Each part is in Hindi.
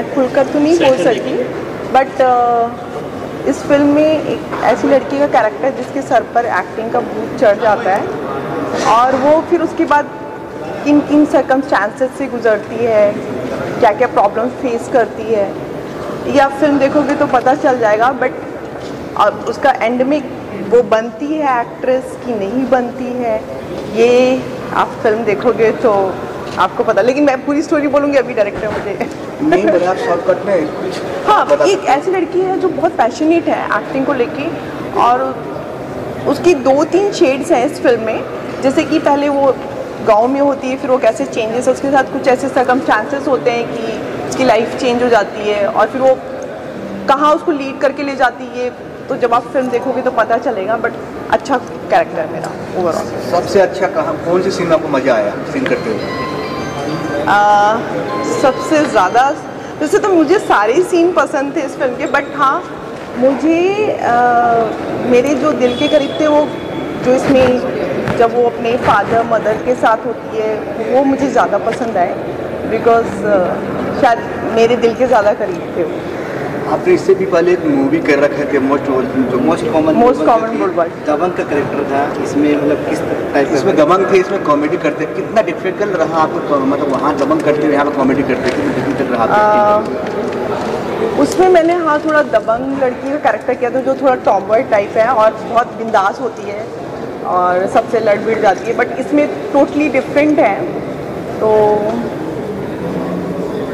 मैं खुलकर तो नहीं बोल सकती, बट इस फिल्म में एक ऐसी लड़की का कैरेक्टर है जिसके सर पर एक्टिंग का भूत चढ़ जाता है और वो फिर उसके बाद किन किन सर्कमस्टांसेस से गुजरती है, क्या क्या प्रॉब्लम फेस करती है, या फिल्म देखोगे तो पता चल जाएगा। बट उसका एंड में वो बनती है एक्ट्रेस कि नहीं बनती है, ये आप फिल्म देखोगे तो आपको पता। लेकिन मैं पूरी स्टोरी बोलूँगी, अभी डायरेक्टर मुझे नहीं बोले आप शॉर्टकट में। हाँ, एक ऐसी लड़की है जो बहुत पैशनेट है एक्टिंग को लेके, और उसकी 2-3 शेड्स हैं इस फिल्म में। जैसे कि पहले वो गांव में होती है, फिर वो कैसे चेंजेस, उसके साथ कुछ ऐसे सर्कमस्टांसेस होते हैं कि उसकी लाइफ चेंज हो जाती है, और फिर वो कहाँ उसको लीड करके ले जाती है। तो जब आप फिल्म देखोगे तो पता चलेगा। बट अच्छा कैरेक्टर है मेरा ओवरऑल। सबसे अच्छा कहाँ, कौन सी सीन आपको मज़ा आया सीन करते हुए? सबसे ज़्यादा वैसे तो मुझे सारे सीन पसंद थे इस फिल्म के, बट हाँ मुझे मेरे जो दिल के करीब थे वो जो इसमें जब वो अपने फादर मदर के साथ होती है वो मुझे ज़्यादा पसंद आए, बिकॉज शायद मेरे दिल के ज़्यादा करीब थे वो। आपने इससे भी पहले एक मूवी कर रखे थे, मोस्ट कॉमन बुलबुल दबंग का कैरेक्टर था इसमें, मतलब किस टाइप इसमें दबंग थे, इसमें कॉमेडी करते, कितना डिफिकल्ट रहा आपको, मतलब वहाँ दबंग करते हुए यहाँ पर कॉमेडी करते, कितना डिफिकल्ट रहा? उसमें मैंने हाँ थोड़ा दबंग लड़की का कैरेक्टर किया था जो थोड़ा टॉमबॉय टाइप है और बहुत बिंदास होती है और सबसे लड़ भिड़ जाती है, बट इसमें टोटली डिफरेंट है। तो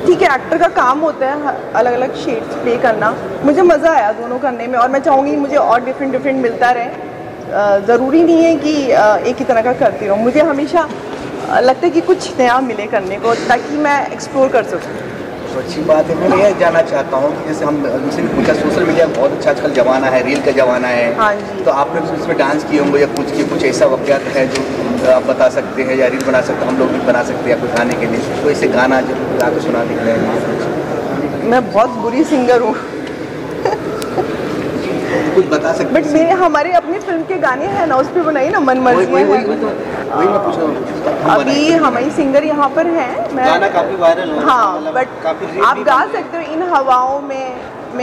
ठीक है, एक्टर का काम होता है अलग अलग शेड्स प्ले करना। मुझे मज़ा आया दोनों करने में, और मैं चाहूँगी मुझे और डिफरेंट मिलता रहे। ज़रूरी नहीं है कि एक ही तरह का करती रहूँ, मुझे हमेशा लगता है कि कुछ नया मिले करने को ताकि मैं एक्सप्लोर कर सकूँ। तो अच्छी बात है। मैं ये जानना चाहता हूँ कि जैसे हम जिनसे भी पूछा, सोशल मीडिया बहुत अच्छा आजकल ज़माना है, रील का ज़माना है। हाँ जी। तो आपने उसमें डांस किए होंगे या कुछ ऐसा वाक़यात है जो आप बता सकते हैं, या रील बना सकते हैं, हम लोग भी बना सकते हैं या कुछ गाने के लिए, तो ऐसे गाना जो आपको सुना दिख रहे हैं? मैं बहुत बुरी सिंगर हूँ कुछ बता सकते, बट मेरे हमारे अपनी फिल्म के गाने हैं ना, उस पर बनाई ना मन मर्जी है। वही मैं पूछ रहा हूँ। अभी हमारी सिंगर यहाँ पर हैं, मैं गाना काफ़ी वायरल हो, हाँ, बट आप गा सकते हो, इन हवाओं में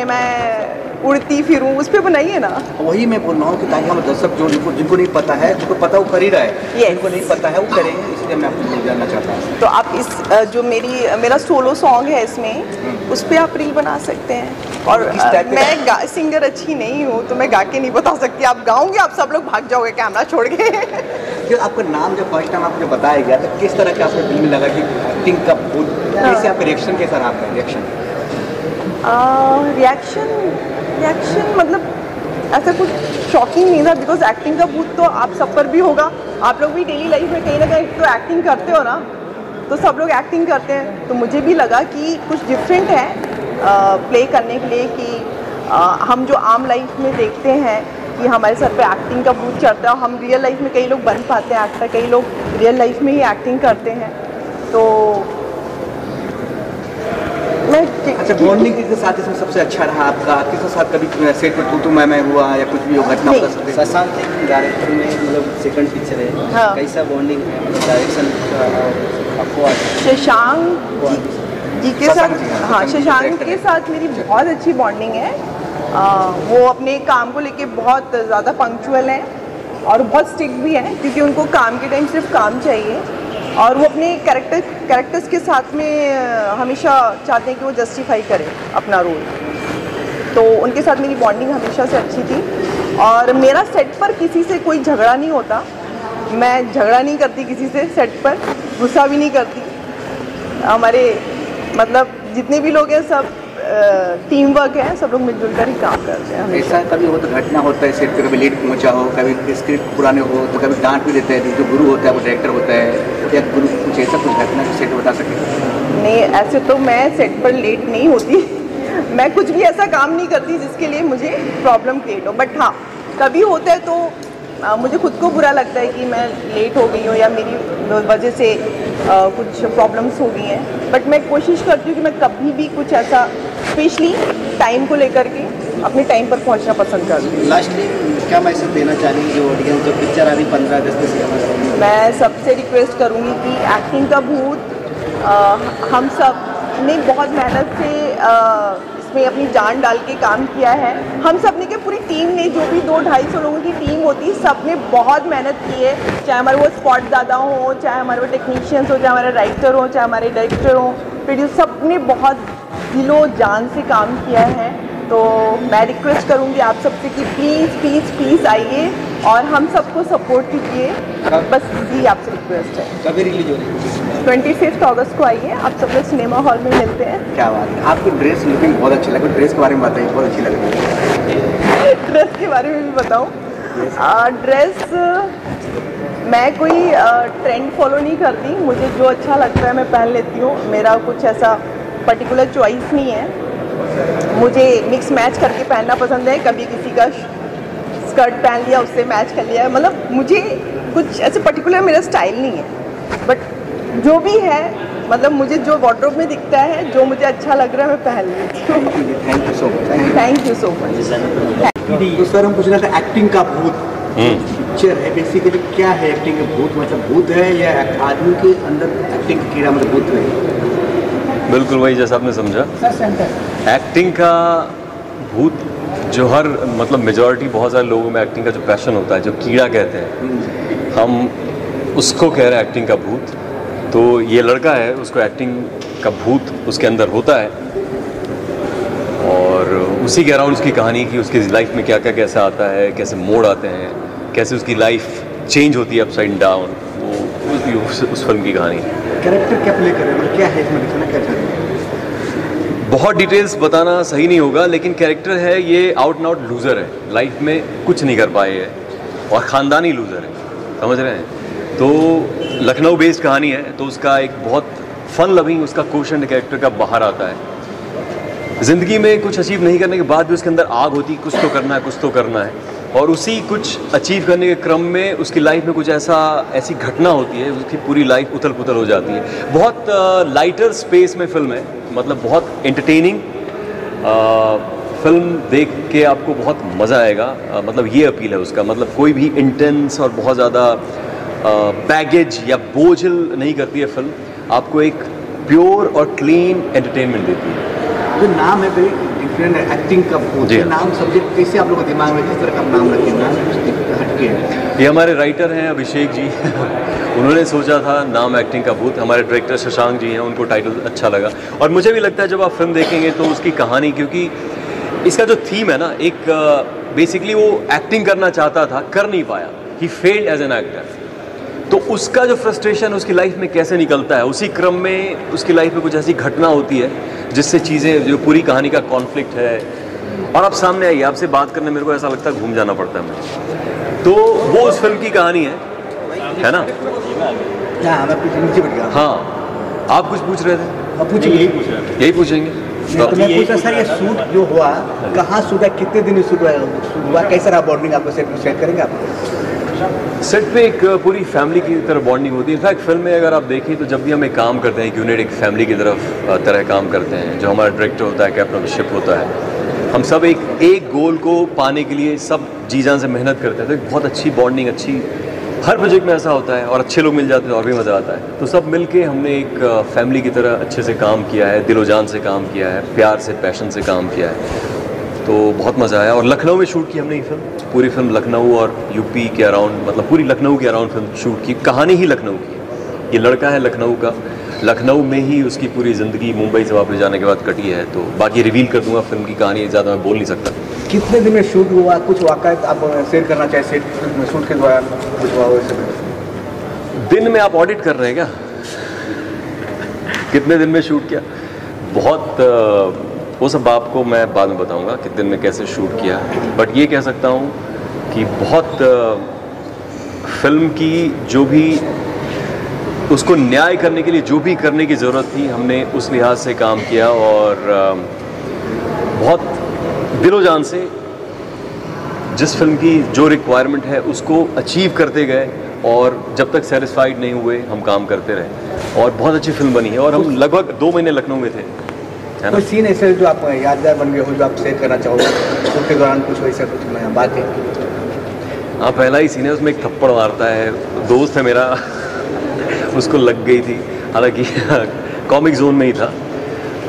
मैं उड़ती फिरूं, उस पर बनाइए ना। वही मैं बोल रहा हूँ कि ताकि हम दर्शक जो जिनको नहीं पता है, जिनको पता वो कर ही रहा है, जिनको नहीं पता है वो करेंगे, इसलिए मैं आपको जानना चाहता हूँ। तो आप इस जो मेरा सोलो सॉन्ग है इसमें, उस पर आप रील बना सकते हैं। और मैं सिंगर अच्छी नहीं हूँ तो मैं गा के नहीं बता सकती। आप गाओगे आप सब लोग भाग जाओगे कैमरा छोड़ के जो आपका नाम जब फर्स्ट टाइम आपको बताया गया तो किस तरह का आपको दिल में लगा कि एक्टिंग का भूत, कैसे आपका रिएक्शन कैसा रहा? आपका रिएक्शन मतलब ऐसा कुछ शॉकिंग नहीं था, बिकॉज एक्टिंग का भूत तो आप सब पर भी होगा। आप लोग भी डेली लाइफ में कहीं ना कहीं तो एक्टिंग करते हो ना, तो सब लोग एक्टिंग करते हैं। तो मुझे भी लगा कि कुछ डिफरेंट है प्ले करने के लिए, कि हम जो आम लाइफ में देखते हैं कि हमारे सर पे एक्टिंग का भूत चढ़ता है, हम रियल लाइफ में कई लोग बन पाते हैं एक्टर, कई लोग रियल लाइफ में ही एक्टिंग करते हैं। तो अच्छा, बॉन्डिंग के साथ इसमें सबसे अच्छा रहा आपका? किसके साथ कभी सेट पर तू मैं हुआ या कुछ भी घटना बता सकते हैं? शशांक डायरेक्टर में मतलब सेकंड पिक्चर है, हाँ। कैसा बॉन्डिंग है, मतलब डायरेक्शन आपको? शशांक जी के साथ, हाँ, शशांक के साथ मेरी बहुत अच्छी बॉन्डिंग है। वो अपने काम को लेके बहुत ज़्यादा पंक्चुअल हैं और बहुत स्ट्रिक्ट भी हैं, क्योंकि उनको काम के टाइम सिर्फ काम चाहिए, और वो अपने कैरेक्टर्स के साथ में हमेशा चाहते हैं कि वो जस्टिफाई करें अपना रोल। तो उनके साथ मेरी बॉन्डिंग हमेशा से अच्छी थी, और मेरा सेट पर किसी से कोई झगड़ा नहीं होता। मैं झगड़ा नहीं करती किसी से सेट पर, गुस्सा भी नहीं करती। हमारे मतलब जितने भी लोग हैं सब टीम वर्क है, सब लोग मिलजुल कर ही काम करते हैं। ऐसा कभी हो तो घटना होता है सेट पे, कभी लेट पहुंचा हो, कभी स्क्रिप्ट पुराने हो तो कभी डांट भी देते हैं, जो गुरु होता है वो डायरेक्टर होता है, या गुरु कुछ ऐसा कुछ घटना सेट बता सके? नहीं, ऐसे तो मैं सेट पर लेट नहीं होती मैं कुछ भी ऐसा काम नहीं करती जिसके लिए मुझे प्रॉब्लम क्रिएट हो। बट हाँ, कभी होता है तो मुझे खुद को बुरा लगता है कि मैं लेट हो गई हूँ या मेरी वजह से कुछ प्रॉब्लम्स हो गई हैं। बट मैं कोशिश करती हूँ कि मैं कभी भी कुछ ऐसा, स्पेशली टाइम को लेकर के, अपने टाइम पर पहुँचना पसंद करती हूँ। लास्टली क्या मैसेज देना चाहेंगे जो ऑडियंस, जो पिक्चर आ रही 15 अगस्त से? मैं सबसे रिक्वेस्ट करूँगी कि एक्टिंग का भूत हम सब सबने बहुत मेहनत से इसमें अपनी जान डाल के काम किया है। हम सब ने, के पूरी टीम ने, जो भी 200-250 लोगों की टीम होती है, सब ने बहुत मेहनत की है। चाहे हमारे वो स्पॉट दादा हो, चाहे हमारे वो टेक्नीशियंस हो, चाहे हमारे राइटर हो, चाहे हमारे डायरेक्टर हो, प्रोड्यूसर, सब ने बहुत दिलो जान से काम किया है। तो मैं रिक्वेस्ट करूंगी आप सबसे कि प्लीज़ प्लीज़ प्लीज़ आइए और हम सबको सपोर्ट कीजिए, बस यही आपसे रिक्वेस्ट है। कभी रिलीज हो रही है? 25 अगस्त को आइए, आप सब लोग सिनेमा हॉल में मिलते हैं। क्या बात है, आपकी ड्रेस लुकिंग बहुत अच्छी लगी। ड्रेस के बारे में बताइए, बहुत अच्छी लग रही है। ड्रेस के बारे में भी बताऊँ? ड्रेस मैं कोई ट्रेंड फॉलो नहीं करती, मुझे जो अच्छा लगता है मैं पहन लेती हूँ। मेरा कुछ ऐसा पर्टिकुलर चॉइस नहीं है। मुझे मिक्स मैच करके पहनना पसंद है। कभी किसी का स्कर्ट पहन लिया, उससे मैच कर लिया, मतलब मुझे कुछ ऐसे पर्टिकुलर मेरा स्टाइल नहीं है। बट जो भी है, मतलब मुझे जो वार्डरोब में दिखता है, जो मुझे अच्छा लग रहा है, मैं पहन लेती हूँ। Thank you so much. Thank you so much. तो सर हम पूछ रहे थे एक्टिंग का भूत पिक्चर है, बेसिकली क्या है एक्टिंग का भूत? मतलब भूत है या आदमी के अंदर एक्टिंग का कीड़ा, मतलब भूत है? बिल्कुल वही जैसा आपने समझा। एक्टिंग का भूत जो हर मतलब मेजॉरिटी बहुत सारे लोगों में एक्टिंग का जो पैशन होता है, जो कीड़ा कहते हैं, हम उसको कह रहे हैं एक्टिंग का भूत। तो ये लड़का है, उसको एक्टिंग का भूत उसके अंदर होता है और उसी के अराउंड उसकी कहानी की, उसकी लाइफ में क्या क्या कैसा आता है, कैसे मोड़ आते हैं, कैसे उसकी लाइफ चेंज होती है अपसाइड डाउन, वो उस फिल्म की कहानी है। कैरेक्टर क्या प्ले कर रहे हैं, क्या है इसमें दिखाना, क्या चाह रहे हैं? बहुत डिटेल्स बताना सही नहीं होगा, लेकिन कैरेक्टर है ये आउट एंड आउट लूज़र है, लाइफ में कुछ नहीं कर पाए है और ख़ानदानी लूज़र है, समझ रहे हैं। तो लखनऊ बेस्ड कहानी है, तो उसका एक बहुत फन लविंग उसका कोशेंट कैरेक्टर का बाहर आता है। ज़िंदगी में कुछ अचीव नहीं करने के बाद भी उसके अंदर आग होती, कुछ तो करना है, कुछ तो करना है, और उसी कुछ अचीव करने के क्रम में उसकी लाइफ में कुछ ऐसी घटना होती है, उसकी पूरी लाइफ उथल पुथल हो जाती है। बहुत लाइटर स्पेस में फिल्म है, मतलब बहुत एंटरटेनिंग फिल्म देख के आपको बहुत मज़ा आएगा। मतलब ये अपील है उसका, मतलब कोई भी इंटेंस और बहुत ज़्यादा बैगेज या बोझिल नहीं करती है फिल्म, आपको एक प्योर और क्लीन एंटरटेनमेंट देती है। जो नाम है वेरी डिफरेंट, एक्टिंग का भूत, जी। नाम सब्जेक्ट कैसे आप लोगों के दिमाग में किस तरह का नाम रखे, नाम हटके है? ये हमारे राइटर हैं अभिषेक जी उन्होंने सोचा था नाम एक्टिंग का भूत। हमारे डायरेक्टर शशांक जी हैं, उनको टाइटल अच्छा लगा और मुझे भी लगता है जब आप फिल्म देखेंगे तो उसकी कहानी, क्योंकि इसका जो थीम है ना, एक बेसिकली वो एक्टिंग करना चाहता था, कर नहीं पाया, he failed as an actor. तो उसका जो फ्रस्ट्रेशन उसकी लाइफ में कैसे निकलता है, उसी क्रम में उसकी लाइफ में कुछ ऐसी घटना होती है जिससे चीज़ें, जो पूरी कहानी का कॉन्फ्लिक्ट है, और आप सामने आइए, आपसे बात करने मेरे को ऐसा लगता है घूम जाना पड़ता है मुझे। तो वो उस फिल्म की कहानी है ना। हाँ, मैं कुछ नीचे बैठ गया। हाँ, आप कुछ पूछ रहे थे? अब पूछिए, यही पूछ रहे हैं। यही पूछेंगे तो मैं पूछा सर, ये शूट जो हुआ कहाँ शूट है, कितने दिन में शूट हुआ, कैसा रहा बॉन्डिंग, आपको सेट शेयर करेंगे आप? सेट पे एक पूरी फैमिली की तरह बॉन्डिंग होती है। इनफैक्ट फिल्म में अगर आप देखें तो जब भी हम एक काम करते हैं, एक यूनिट एक फैमिली की तरह काम करते हैं। जो हमारा डायरेक्टर होता है, कैप्टन ऑफ द शिप होता है, हम सब एक गोल को पाने के लिए सब जी जान से मेहनत करते हैं। तो एक बहुत अच्छी बॉन्डिंग, अच्छी, हर प्रोजेक्ट में ऐसा होता है, और अच्छे लोग मिल जाते हैं और भी मज़ा आता है। तो सब मिल के हमने एक फैमिली की तरह अच्छे से काम किया है, दिलो जान से काम किया है, प्यार से, पैशन से काम किया है, तो बहुत मज़ा आया। और लखनऊ में शूट की हमने ये फिल्म, पूरी फिल्म लखनऊ और यूपी के अराउंड, मतलब पूरी लखनऊ के अराउंड फिल्म शूट की। कहानी ही लखनऊ की है, ये लड़का है लखनऊ का, लखनऊ में ही उसकी पूरी ज़िंदगी मुंबई से वापस जाने के बाद कटी है। तो बाकी रिवील कर दूंगा फिल्म की कहानी, ज़्यादा मैं बोल नहीं सकता। कितने दिन में शूट हुआ, कुछ वाक़यात आप शेयर करना चाहे सेट शूट के दौरान कुछ हुआ वैसे? दिन में आप ऑडिट कर रहे हैं क्या? कितने दिन में शूट किया? बहुत वो सब आपको मैं बाद में बताऊंगा कितने दिन में कैसे शूट किया। बट ये कह सकता हूँ कि बहुत फिल्म की जो भी उसको न्याय करने के लिए जो भी करने की ज़रूरत थी, हमने उस लिहाज से काम किया और बहुत दिलो जान से जिस फिल्म की जो रिक्वायरमेंट है उसको अचीव करते गए, और जब तक सेटिस्फाइड नहीं हुए हम काम करते रहे, और बहुत अच्छी फिल्म बनी है। और हम लगभग 2 महीने लखनऊ में थे, है ना। कोई सीन ऐसे जो आप यादगार बन गए हो, जो आप शेयर करना चाहोगे शूट के दौरान, कुछ वैसा कुछ नया बात है? हाँ, पहला ही सीन है, उसमें एक थप्पड़ मारता है, दोस्त है मेरा उसको लग गई थी, हालांकि कॉमिक जोन में ही था।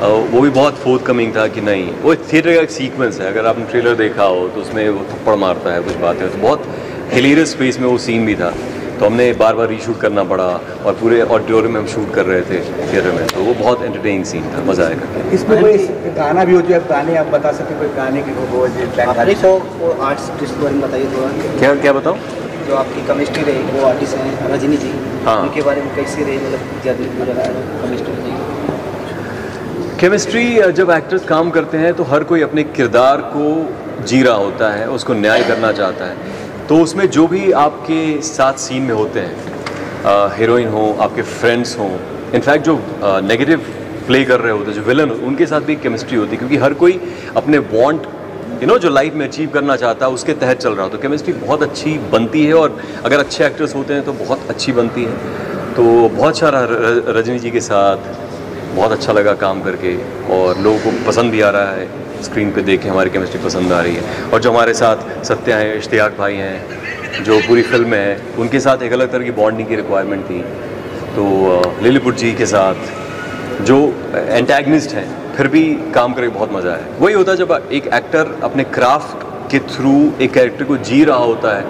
वो भी बहुत फोर्थ कमिंग था कि नहीं, वो थिएटर का एक सीक्वेंस है, अगर आपने ट्रेलर देखा हो तो उसमें वो थप्पड़ मारता है, कुछ बातें, तो बहुत हिलेरियस स्पेस में वो सीन भी था, तो हमने बार बार रीशूट करना पड़ा और पूरे ऑडिटोरियम में हम शूट कर रहे थे थिएटर में, तो वो बहुत एंटरटेनिंग सीन था, मज़ा आएगा। इसमें कोई गाना भी हो जो गाने आप बता सकते, कोई गाने की वो आर्टिस्ट के बारे में बताइए थोड़ा। क्या बताऊँ? जो आपकी केमिस्ट्री रही, वो आर्टिस्ट हैं रजनी जी, हाँ, उनके बारे में कैसी रही, मतलब केमिस्ट्री जब एक्टर्स काम करते हैं तो हर कोई अपने किरदार को जी रहा होता है, उसको न्याय करना चाहता है, तो उसमें जो भी आपके साथ सीन में होते हैं, हीरोइन हो, आपके फ्रेंड्स हों, इनफैक्ट जो नेगेटिव प्ले कर रहे होते हैं, जो विलन, उनके साथ भी केमिस्ट्री होती है, क्योंकि हर कोई अपने वांट जो लाइफ में अचीव करना चाहता है उसके तहत चल रहा हो, तो केमिस्ट्री बहुत अच्छी बनती है, और अगर अच्छे एक्टर्स होते हैं तो बहुत अच्छी बनती है। तो बहुत सारा रजनी जी के साथ बहुत अच्छा लगा काम करके, और लोगों को पसंद भी आ रहा है, स्क्रीन पे देख के हमारी केमिस्ट्री पसंद आ रही है। और जो हमारे साथ सत्या हैं, इश्तियाक भाई हैं, जो पूरी फिल्म में है, उनके साथ एक अलग तरह की बॉन्डिंग की रिक्वायरमेंट थी। तो लिलीपुट जी के साथ जो एंटैगनिस्ट हैं, फिर भी काम करके बहुत मज़ा आया। वही होता है जब एक एक्टर अपने क्राफ्ट के थ्रू एक कैरेक्टर को जी रहा होता है,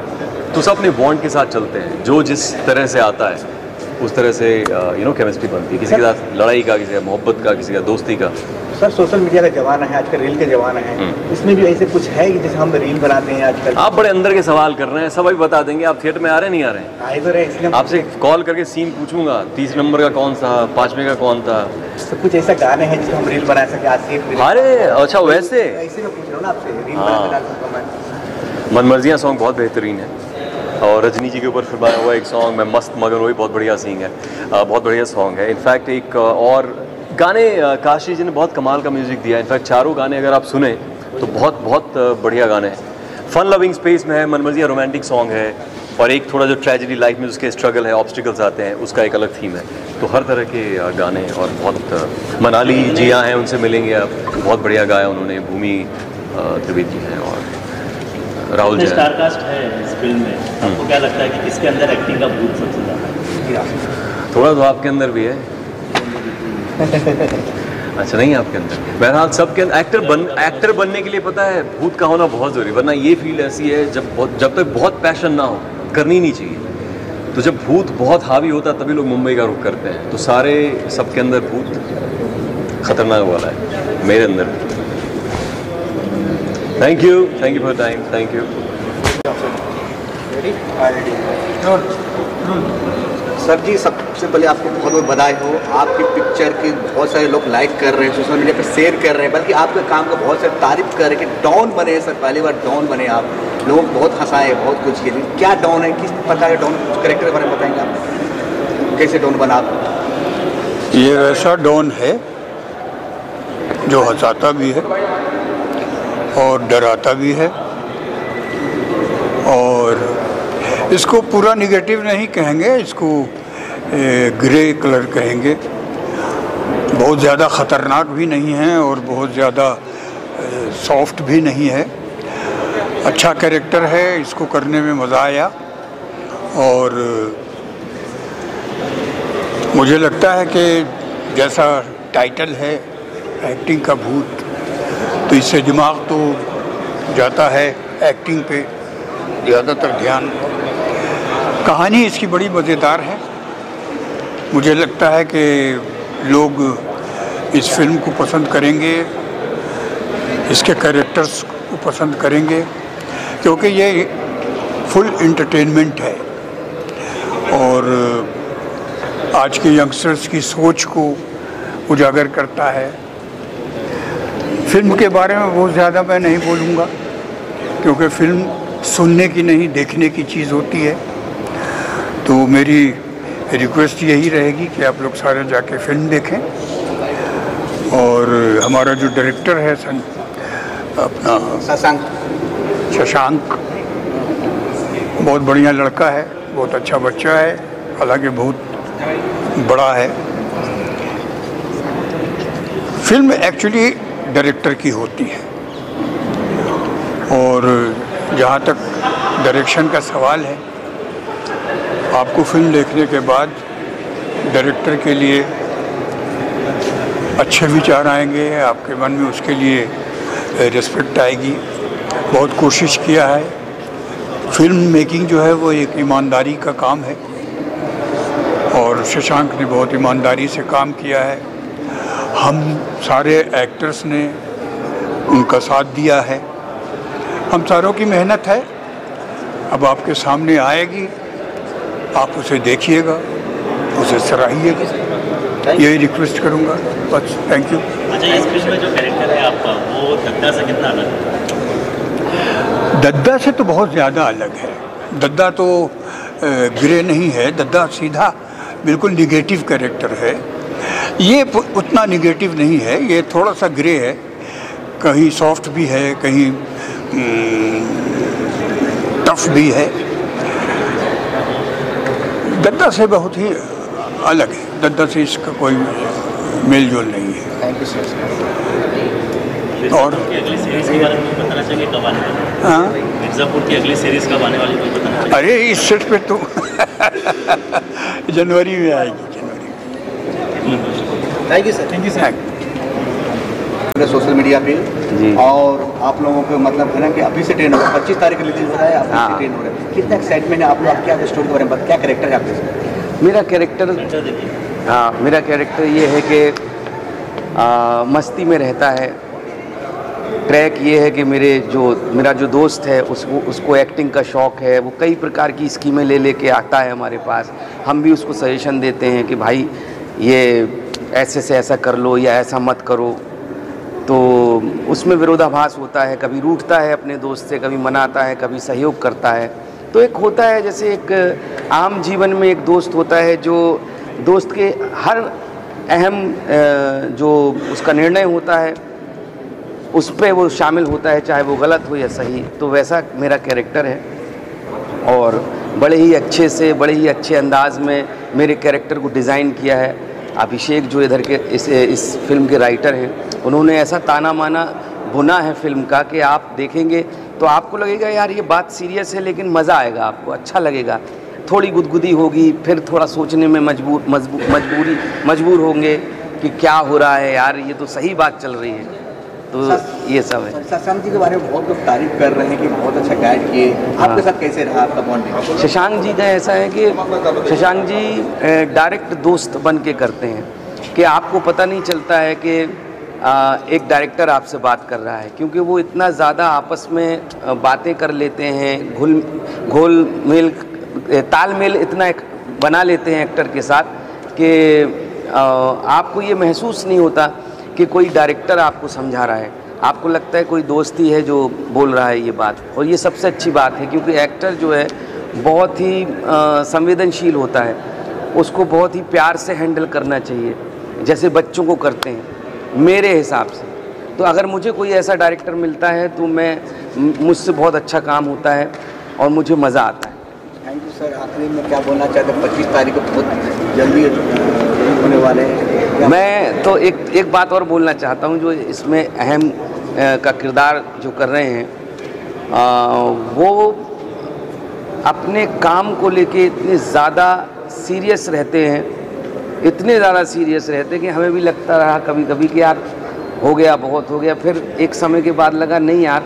तो सब अपने बॉन्ड के साथ चलते हैं, जो जिस तरह से आता है उस तरह से केमिस्ट्री बनती है, किसी के साथ लड़ाई का, किसी का मोहब्बत का, किसी का दोस्ती का। सर सोशल मीडिया का ज़माना है आजकल, रील का ज़माना है, इसमें भी ऐसे कुछ है कि जैसे हम रील बनाते हैं आजकल? आप बड़े अंदर के सवाल कर रहे हैं, सब अभी बता देंगे। आप थिएटर में आ रहे नहीं आ रहे हैं? आए तो रहे, इसलिए आपसे कॉल करके सीन पूछूंगा, 30 नंबर का कौन सा, 5वें का कौन था, तो कुछ ऐसा गाने हैं जिसको हम रील बना सके आज से? अरे अच्छा, वैसे ऐसे में पूछ रहा हूँ ना आपसे, रील बना के डाल सकता मैं। मनमर्जियाँ सॉन्ग बहुत बेहतरीन है, और रजनी जी के ऊपर फिर बनाया हुआ एक सॉन्ग मैं मस्त मगन, वही बहुत बढ़िया सीन है, बहुत बढ़िया सॉन्ग है। इनफैक्ट एक और गाने काशी जी ने बहुत कमाल का म्यूज़िक दिया है। इनफैक्ट चारों गाने अगर आप सुने तो बहुत बहुत बढ़िया गाने हैं। फन लविंग स्पेस में है, मनमर्जियाँ रोमांटिक सॉन्ग है, और एक थोड़ा जो ट्रेजेडी लाइफ में उसके स्ट्रगल है, ऑब्स्टिकल्स आते हैं, उसका एक अलग थीम है। तो हर तरह के गाने, और बहुत मनाली जिया हैं, उनसे मिलेंगे आप, बहुत बढ़िया गाया उन्होंने, भूमि त्रिवेदी जी हैं, और राहुल जी। स्टार कास्ट है इस फिल्म में, आपको क्या लगता है कि किसके अंदर एक्टिंग का भूत सबसे ज़्यादा है? थोड़ा तो आपके अंदर भी है। अच्छा, नहीं आपके अंदर, बहरहाल सबके अंदर। एक्टर बनने के लिए पता है भूत का होना बहुत ज़रूरी, वरना ये फील्ड ऐसी है जब तक बहुत पैशन ना हो, करनी नहीं चाहिए। तो जब भूत बहुत हावी होता है तभी लोग मुंबई का रुख करते हैं। तो सबके अंदर भूत खतरनाक वाला है, मेरे अंदर। Thank you for time, thank you. Sir जी, सबसे पहले आपको बहुत बहुत बधाई हो। आपकी पिक्चर की बहुत सारे लोग लाइक कर रहे हैं, सोशल मीडिया पर शेयर कर रहे हैं, बल्कि आपके काम का बहुत सारे तारीफ कर रहे हैं कि डॉन बने सर, पहली बार डॉन बने आप, लोगों को बहुत हंसाए, बहुत कुछ किए। क्या डॉन है, किस प्रकार का डॉन, कैरेक्टर के बारे में बताएंगे आप, कैसे डॉन बना आप? ये वैसा डॉन है जो हंसाता भी है और डराता भी है, और इसको पूरा निगेटिव नहीं कहेंगे, इसको ग्रे कलर कहेंगे। बहुत ज़्यादा ख़तरनाक भी नहीं है और बहुत ज़्यादा सॉफ्ट भी नहीं है। अच्छा कैरेक्टर है, इसको करने में मज़ा आया, और मुझे लगता है कि जैसा टाइटल है एक्टिंग का भूत, तो इससे दिमाग तो जाता है एक्टिंग पे ज़्यादातर ध्यान। कहानी इसकी बड़ी मज़ेदार है। मुझे लगता है कि लोग इस फिल्म को पसंद करेंगे, इसके कैरेक्टर्स को पसंद करेंगे, क्योंकि ये फुल एंटरटेनमेंट है और आज के यंगस्टर्स की सोच को उजागर करता है। फिल्म के बारे में बहुत ज़्यादा मैं नहीं बोलूँगा, क्योंकि फिल्म सुनने की नहीं, देखने की चीज़ होती है। तो मेरी रिक्वेस्ट यही रहेगी कि आप लोग सारे जाके फिल्म देखें, और हमारा जो डायरेक्टर है अपना शशांक, बहुत बढ़िया लड़का है, बहुत अच्छा बच्चा है, हालांकि बहुत बड़ा है। फिल्म एक्चुअली डायरेक्टर की होती है, और जहाँ तक डायरेक्शन का सवाल है, आपको फिल्म देखने के बाद डायरेक्टर के लिए अच्छे विचार आएंगे आपके मन में, उसके लिए रिस्पेक्ट आएगी। बहुत कोशिश किया है। फिल्म मेकिंग जो है वो एक ईमानदारी का काम है और शशांक ने बहुत ईमानदारी से काम किया है। हम सारे एक्टर्स ने उनका साथ दिया है। हम सारों की मेहनत है, अब आपके सामने आएगी, आप उसे देखिएगा, उसे सराहिएगा, यही रिक्वेस्ट करूंगा बस। Thank you. अच्छा, इस फिल्म में जो कैरेक्टर है आपका वो दद्दा से कितना अलग है? दद्दा से तो बहुत ज़्यादा अलग है। दद्दा तो ग्रे नहीं है, दद्दा सीधा बिल्कुल निगेटिव कैरेक्टर है। ये उतना निगेटिव नहीं है, ये थोड़ा सा ग्रे है, कहीं सॉफ्ट भी है, कहीं टफ भी है। दद्दा से बहुत ही अलग है, दद्दा से इसका कोई मेल जोल नहीं है। Thank you sir. और अगली सीरीज के बारे में बताना चाहिए कब आने वाली है? हाँ, मिर्ज़ापुर की अगली सीरीज कब आने वाली है बताना चाहिए? अरे इस सेट पे तो जनवरी में आएगी, जनवरी में। Thank you sir. Thank you sir. Social media पे जी। और आप लोगों को मतलब है ना कि अभी से ट्रेन हो रहा है, 25 तारीख रिलीज हो रहा है, अभी से ट्रेन हो रहा है। कितना एक्साइटमेंट है आप लोग, क्या स्टोरी के बारे में, क्या कैरेक्टर है आपके? मेरा कैरेक्टर, हाँ, मेरा कैरेक्टर ये है कि मस्ती में रहता है। ट्रैक ये है कि मेरा जो दोस्त है उसको एक्टिंग का शौक़ है। वो कई प्रकार की स्कीमें लेके आता है हमारे पास। हम भी उसको सजेशन देते हैं कि भाई ये ऐसे से ऐसा कर लो या ऐसा मत करो। तो उसमें विरोधाभास होता है, कभी रूठता है अपने दोस्त से, कभी मनाता है, कभी सहयोग करता है। तो एक होता है जैसे एक आम जीवन में एक दोस्त होता है जो दोस्त के हर अहम जो उसका निर्णय होता है उस पर वो शामिल होता है, चाहे वो गलत हो या सही। तो वैसा मेरा कैरेक्टर है और बड़े ही अच्छे से, बड़े ही अच्छे अंदाज में मेरे कैरेक्टर को डिज़ाइन किया है अभिषेक, जो इधर के इस फिल्म के राइटर हैं। उन्होंने ऐसा ताना माना बुना है फिल्म का कि आप देखेंगे तो आपको लगेगा यार ये बात सीरियस है, लेकिन मज़ा आएगा, आपको अच्छा लगेगा। थोड़ी गुदगुदी होगी, फिर थोड़ा सोचने में मजबूर होंगे कि क्या हो रहा है यार, ये तो सही बात चल रही है। तो ये सब है। शशांक जी के बारे में बहुत लोग तारीफ कर रहे हैं कि बहुत अच्छा गाइड किए। आपके साथ कैसे रहा आपका बॉन्डिंग? शशांक जी का ऐसा है कि शशांक जी डायरेक्ट दोस्त बन के करते हैं कि आपको पता नहीं चलता है कि एक डायरेक्टर आपसे बात कर रहा है, क्योंकि वो इतना ज़्यादा आपस में बातें कर लेते हैं, घोल मेल तालमेल इतना बना लेते हैं एक्टर के साथ कि आपको ये महसूस नहीं होता कि कोई डायरेक्टर आपको समझा रहा है। आपको लगता है कोई दोस्त ही है जो बोल रहा है ये बात। और ये सबसे अच्छी बात है, क्योंकि एक्टर जो है बहुत ही संवेदनशील होता है, उसको बहुत ही प्यार से हैंडल करना चाहिए, जैसे बच्चों को करते हैं मेरे हिसाब से। तो अगर मुझे कोई ऐसा डायरेक्टर मिलता है तो मुझसे बहुत अच्छा काम होता है और मुझे मज़ा आता है। Thank you sir. आखिरी में क्या बोलना चाहते हैं? 25 तारीख को बहुत जल्दी होने वाले हैं। मैं तो एक बात और बोलना चाहता हूँ, जो इसमें अहम का किरदार जो कर रहे हैं वो अपने काम को लेके इतने ज़्यादा सीरियस रहते हैं, इतने ज़्यादा सीरियस रहते हैं कि हमें भी लगता रहा कभी कभी कि यार हो गया, बहुत हो गया। फिर एक समय के बाद लगा नहीं यार,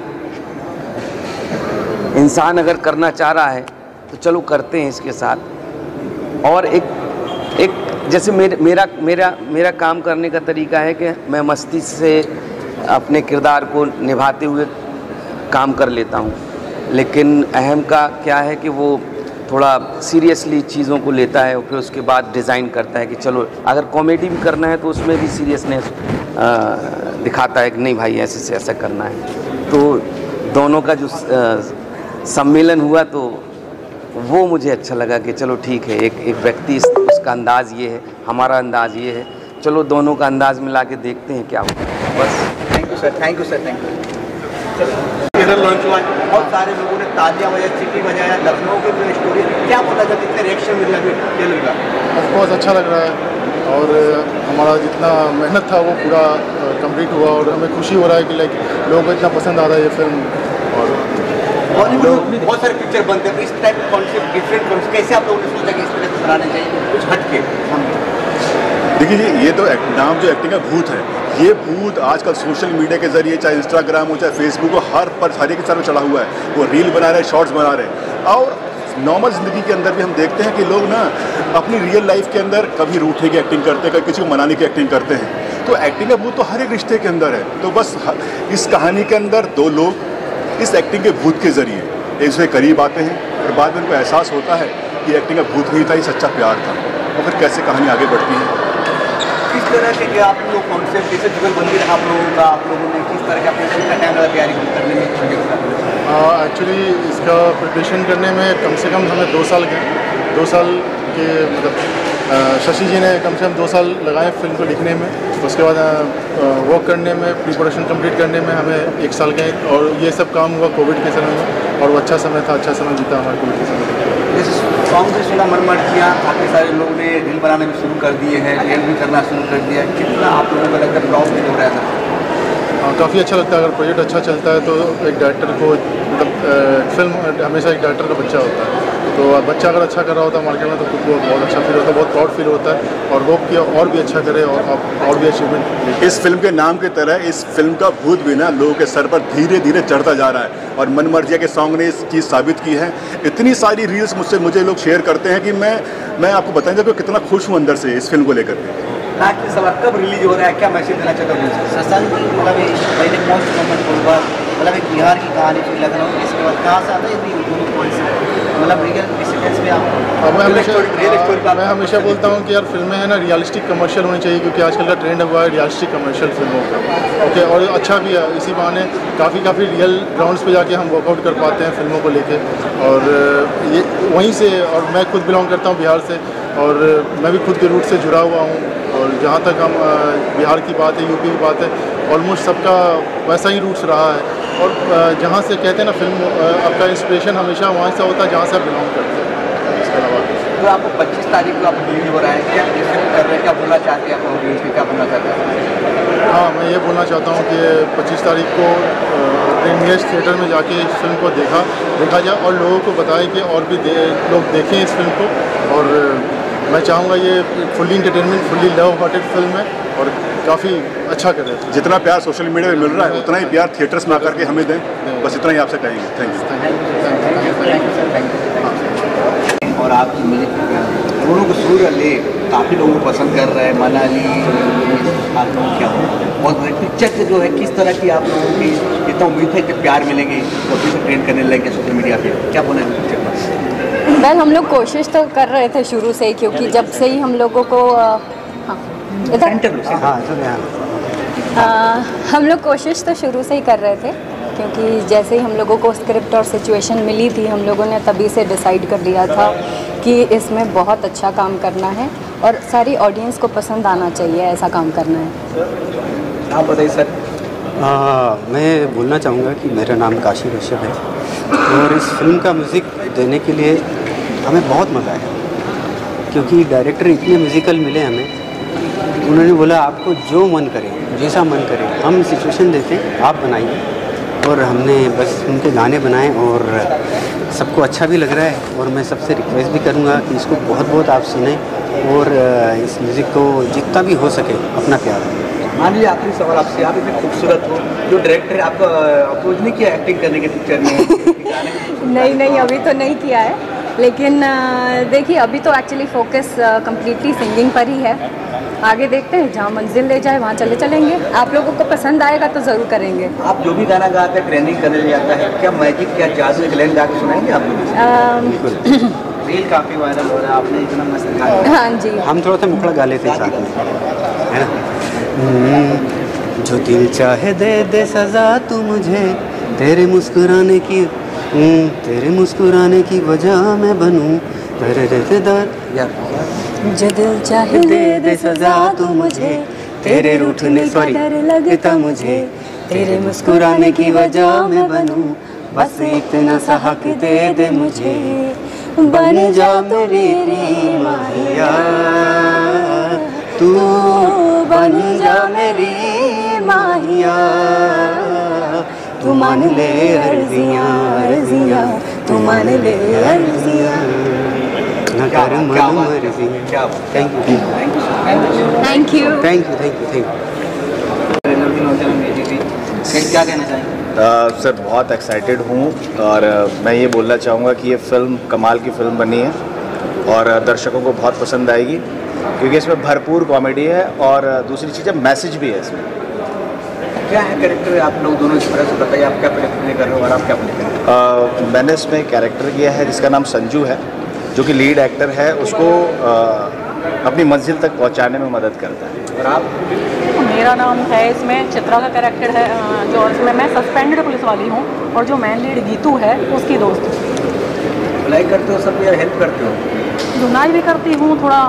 इंसान अगर करना चाह रहा है तो चलो करते हैं इसके साथ। और एक जैसे मेरा काम करने का तरीका है कि मैं मस्ती से अपने किरदार को निभाते हुए काम कर लेता हूँ, लेकिन अहम का क्या है कि वो थोड़ा सीरियसली चीज़ों को लेता है और फिर उसके बाद डिज़ाइन करता है कि चलो अगर कॉमेडी भी करना है तो उसमें भी सीरियसनेस दिखाता है कि नहीं भाई ऐसे से ऐसा करना है। तो दोनों का जो सम्मेलन हुआ तो वो मुझे अच्छा लगा कि चलो ठीक है, एक व्यक्ति उसका अंदाज़ ये है, हमारा अंदाज़ ये है, चलो दोनों का अंदाज़ मिला के देखते हैं क्या होता है बस। Thank you sir. Thank you sir. Thank you. Trailer launch हुआ, बहुत सारे लोगों ने तालियां बजाया, सीटी बजाया, लखनऊ की जो स्टोरी, क्या बोला जाए, कितने रिएक्शन मिले अभी ट्रेलर का? ऑफकोर्स अच्छा लग रहा है और हमारा जितना मेहनत था वो पूरा कंप्लीट हुआ और हमें खुशी हो रहा है कि लोगों को इतना पसंद आ रहा है ये फिल्म। और बॉलीवुड में बहुत सारे पिक्चर बनते हैं, इस टाइप कॉन्सेप्ट, डिफरेंट कॉन्सेप्ट, कैसे आप लोगों ने सोचा कि इस तरह से बनाने चाहिए कुछ हट के? देखिए जी, ये तो नाम जो एक्टिंग का भूत है, ये भूत आजकल सोशल मीडिया के जरिए, चाहे इंस्टाग्राम हो चाहे फेसबुक हो, हर एक सर में चढ़ा हुआ है। वो रील बना रहे हैं, शॉर्ट्स बना रहे हैं, और नॉर्मल ज़िंदगी के अंदर भी हम देखते हैं कि लोग ना अपनी रियल लाइफ के अंदर कभी रूठे की एक्टिंग करते हैं, कभी किसी को मनाने की एक्टिंग करते हैं। तो एक्टिंग का भूत तो हर एक रिश्ते के अंदर है। तो बस इस कहानी के अंदर दो लोग इस एक्टिंग के भूत के जरिए एक दूसरे के करीब आते हैं, और बाद में उनको एहसास होता है कि एक्टिंग का भूत नहीं था, ये सच्चा प्यार था, और फिर कैसे कहानी आगे बढ़ती है। किस तरह के जो आप लोग कॉन्सेप्ट जैसे जुगलबंदी रहा आप लोगों ने किस तरह का कितना टाइम लगा तैयारी करने में? एक्चुअली इसका प्रिपरेशन करने में कम से कम हमें 2 साल गए। 2 साल के मतलब शशि जी ने कम से कम 2 साल लगाए फिल्म को लिखने में, उसके बाद वर्क करने में, प्री प्रोडक्शन कंप्लीट करने में हमें 1 साल गए, और ये सब काम हुआ कोविड के समय में, और वो अच्छा समय था, अच्छा समय बीता हमारे कोविड के समय में। जैसे सॉन्ग से सुना मन मर्जियाँ काफ़ी सारे लोगों ने रील बनाने में शुरू कर दिए हैं, रियल भी करना शुरू कर दिया है, कितना आप लोगों को लगता है प्रॉब्लम नहीं हो रहा है? काफ़ी अच्छा लगता है। अगर प्रोजेक्ट अच्छा चलता है तो एक डायरेक्टर को मतलब फिल्म हमेशा एक डायरेक्टर का बच्चा होता है, तो बच्चा अगर अच्छा कर रहा होता है मार्केट में तो खुद को बहुत अच्छा फील होता है, बहुत प्राउड फील होता है, और होप कि और भी अच्छा करे और भी अचीवमेंट। इस फिल्म के नाम की तरह इस फिल्म का भूत भी ना लोगों के सर पर धीरे धीरे चढ़ता जा रहा है, और मन मर्जिया के सॉन्ग ने इस चीज़ साबित की है। इतनी सारी रील्स मुझे लोग शेयर करते हैं कि मैं आपको बताना चाहता हूँ कितना खुश हूँ अंदर से इस फिल्म को लेकर के। लास्ट में सवाल, कब रिलीज हो रहा है, क्या मैसेज देना चाहता हूँ? शशांक मतलब पहले मोस्ट मोमेंट होगा, मतलब एक बिहार की कहानी फिर लखनऊ, इसके बाद कहाँ से आता है ये दोनों पॉइंट से, मतलब रियल डिस्टेंस में आप। मैं हमेशा बोलता हूँ कि यार फिल्में हैं ना रियलिस्टिक कमर्शियल होनी चाहिए, क्योंकि आजकल का ट्रेंड हुआ है रियलिस्टिक कमर्शियल फिल्मों का। ओके, और अच्छा भी है, इसी बहाने काफ़ी रियल ग्राउंड्स पे जाके हम वर्कआउट कर पाते हैं फिल्मों को लेके, और ये वहीं से, और मैं खुद बिलोंग करता हूँ बिहार से, और मैं भी खुद के रूट से जुड़ा हुआ हूँ, और जहाँ तक हम बिहार की बात है, यूपी की बात है, ऑलमोस्ट सबका वैसा ही रूट्स रहा है, और जहाँ से कहते हैं ना फिल्म आपका इंस्पिरेशन हमेशा वहाँ से होता है जहाँ से आप बिलोंग करते हैं। इसके अलावा तो आपको 25 तारीख को आप रिलीज हो रहा है, क्या कर रहे हैं, क्या बोलना चाहते हैं आप ऑडियंस को, क्या बोलना चाहते हैं? हाँ, मैं ये बोलना चाहता हूँ कि 25 तारीख को प्रीमियर थिएटर में जाके इस फिल्म को देखा जाए, और लोगों को बताएं कि और भी लोग देखें इस फिल्म को, और मैं चाहूँगा ये fully entertainment, fully love hearted film है, और काफ़ी अच्छा करे। जितना प्यार सोशल मीडिया में मिल रहा है उतना ही प्यार थिएटर्स में आकर के हमें दें, बस इतना ही आपसे कहेंगे। Thank you. और आप दोनों को सूर्य ले काफ़ी लोगों को पसंद कर रहे हैं, मनाली आप लोग क्या हो, और पिक्चर जो है किस तरह की आप लोगों की इतना उम्मीद है कि प्यार मिलेंगे तो फिर से ट्रेंड करने लगे सोशल मीडिया पे, क्या बोला है पिक्चर पर? वेल, हम लोग कोशिश तो कर रहे थे शुरू से ही, क्योंकि जब से ही हम लोगों को हम लोग कोशिश तो शुरू से ही कर रहे थे, क्योंकि जैसे ही हम लोगों को स्क्रिप्ट और सिचुएशन मिली थी, हम लोगों ने तभी से डिसाइड कर लिया था कि इसमें बहुत अच्छा काम करना है और सारी ऑडियंस को पसंद आना चाहिए, ऐसा काम करना है। आप बताइए सर। मैं बोलना चाहूँगा कि मेरा नाम काशी कश्यप है, और इस फिल्म का म्यूज़िक देने के लिए हमें बहुत मज़ा आया, क्योंकि डायरेक्टर इतने म्यूज़िकल मिले हमें। उन्होंने बोला आपको जो मन करे, जैसा मन करे, हम सिचुएशन देते हैं, आप बनाइए, और हमने बस उनके गाने बनाए, और सबको अच्छा भी लग रहा है। और मैं सबसे रिक्वेस्ट भी करूँगा कि इसको बहुत आप सुनें, और इस म्यूज़िक को जितना भी हो सके अपना प्यार दें। मान लीजिए आखिरी सवाल आपसे, आप इतने खूबसूरत हो, जो डायरेक्टर आपको अप्रोच नहीं किया एक्टिंग करने के पिक्चर में? नहीं, अभी तो नहीं किया है, लेकिन देखिए अभी तो एक्चुअली फोकस कम्प्लीटली सिंगिंग पर ही है। आगे देखते हैं, जहाँ मंजिल ले जाए वहाँ चलेंगे। आप लोगों को पसंद आएगा तो ज़रूर करेंगे। आप जो भी गाना गाते हैं ट्रेनिंग करने जाता है, क्या मैजिक, क्या जादू एक लाइन गा के सुनाएंगे आप लोग? रील काफ़ी वायरल हो रहा है, आपने इतना मस्त गाया। हाँ जी, हम थोड़ा सा मुखड़ा गा लेते हैं साथ में, है ना। जो दिल चाहे दे दे सजा तू मुझे, तेरे मुस्कुराने की वजह मैं बनूं, तेरे रिश्तेदार। जो दिल चाहे दे दे सजा तू मुझे, तेरे रूठने का डर लगता मुझे, तेरे मुस्कुराने की वजह मैं बनूं, बस इतना सा हक दे दे मुझे, बन जा मेरी माहिया, तू बन जा मेरी माहिया, तू मान ले अर्जियाँ, तू मान ले अर्जियाँ। न कर मन मर्जी। Thank you thank you. Thank you thank you thank you. क्या कहना चाहेंगे? सर बहुत एक्साइटेड हूँ और मैं ये बोलना चाहूँगा कि ये फ़िल्म कमाल की फ़िल्म बनी है और दर्शकों को बहुत पसंद आएगी क्योंकि इसमें भरपूर कॉमेडी है और दूसरी चीज़ है मैसेज भी है इसमें। क्या है कैरेक्टर आप लोग दोनों इस तरह से बताइए, आप क्या प्ले कर रहे हो और आप क्या प्ले कर रहे हो? मैंने इसमें कैरेक्टर किया है जिसका नाम संजू है, जो कि लीड एक्टर है, उसको अपनी मंजिल तक पहुंचाने में मदद करता है। और आप? मेरा नाम है इसमें चित्रा का कैरेक्टर है, जो इसमें मैं सस्पेंडेड पुलिस वाली हूँ और जो मेन लीड गीतू है उसकी दोस्त। भलाई करते हो सब या हेल्प करते हो? धुनाई भी करती हूँ, थोड़ा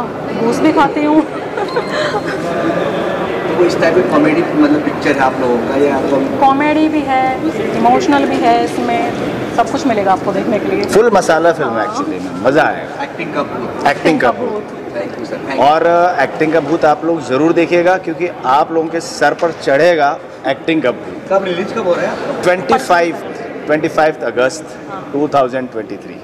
घूस भी खाती हूँ। तो इस टाइप की कॉमेडी मतलब पिक्चर है आप लोगों का या कॉमेडी भी है, इमोशनल भी है, इसमें सब कुछ मिलेगा आपको देखने के लिए। फुल मसाला फिल्म है एक्चुअली में, मज़ा आएगा। एक्टिंग का भूत। एक्टिंग का भूत। Thank you sir. और एक्टिंग का भूत आप लोग ज़रूर देखिएगा क्योंकि आप लोगों के सर पर चढ़ेगा एक्टिंग का भूत। कब रिलीज कब हो रहा है? 25 अगस्त 2023।